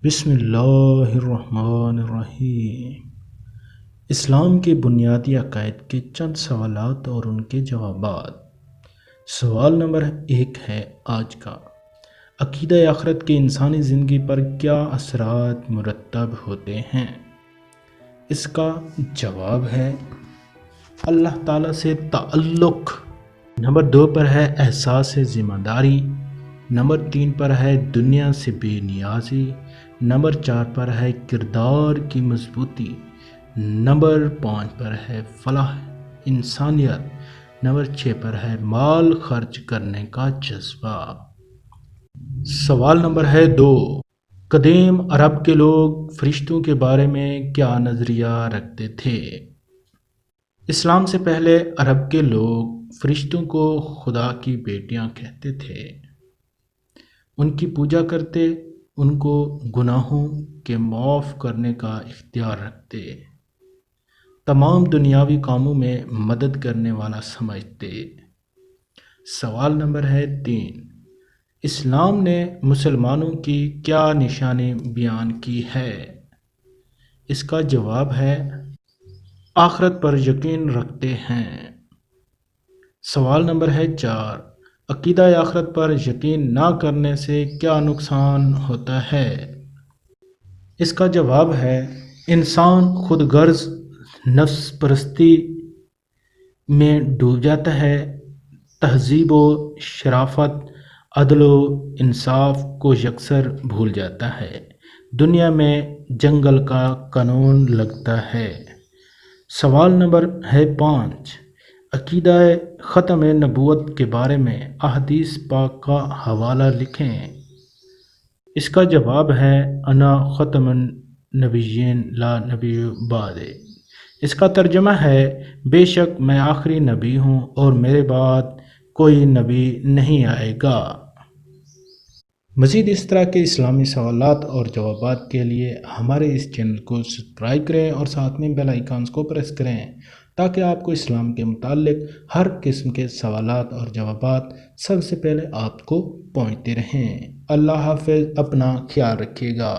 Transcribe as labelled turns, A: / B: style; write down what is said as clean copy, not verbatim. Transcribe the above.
A: بسم اللہ الرحمن الرحیم۔ اسلام کے بنیادی عقائد کے چند سوالات اور ان کے جوابات۔ سوال نمبر 1 ہے آج کا: عقیدہ آخرت کے انسانی زندگی پر کیا اثرات مرتب ہوتے ہیں؟ اس کا جواب ہے اللہ تعالیٰ سے تعلق۔ نمبر 2 پر ہے احساس ذمہ داری۔ نمبر 3 پر ہے دنیا سے بے نیازی۔ نمبر 4 پر ہے کردار کی مضبوطی۔ نمبر 5 پر ہے فلاح انسانیت۔ نمبر 6 پر ہے مال خرچ کرنے کا جذبہ۔ سوال نمبر ہے 2: قدیم عرب کے لوگ فرشتوں کے بارے میں کیا نظریہ رکھتے تھے؟ اسلام سے پہلے عرب کے لوگ فرشتوں کو خدا کی بیٹیاں کہتے تھے، ان کی پوجا کرتے، ان کو گناہوں کے معاف کرنے کا اختیار رکھتے، تمام دنیاوی کاموں میں مدد کرنے والا سمجھتے۔ سوال نمبر ہے 3: اسلام نے مسلمانوں کی کیا نشانی بیان کی ہے؟ اس کا جواب ہے آخرت پر یقین رکھتے ہیں۔ سوال نمبر ہے 4: عقیدہ آخرت پر یقین نہ کرنے سے کیا نقصان ہوتا ہے؟ اس کا جواب ہے انسان خود غرض نفس پرستی میں ڈوب جاتا ہے، تہذیب و شرافت، عدل و انصاف کو یکسر بھول جاتا ہے، دنیا میں جنگل کا قانون لگتا ہے۔ سوال نمبر ہے 5: عقیدہ ختم نبوت کے بارے میں احادیث پاک کا حوالہ لکھیں۔ اس کا جواب ہے انا ختم النبیین لا نبی بعدی۔ اس کا ترجمہ ہے بے شک میں آخری نبی ہوں اور میرے بعد کوئی نبی نہیں آئے گا۔ مزید اس طرح کے اسلامی سوالات اور جوابات کے لیے ہمارے اس چینل کو سبسکرائب کریں اور ساتھ میں بیل آئیکن کو پریس کریں تاکہ آپ کو اسلام کے متعلق ہر قسم کے سوالات اور جوابات سب سے پہلے آپ کو پہنچتے رہیں۔ اللہ حافظ، اپنا خیال رکھیے گا۔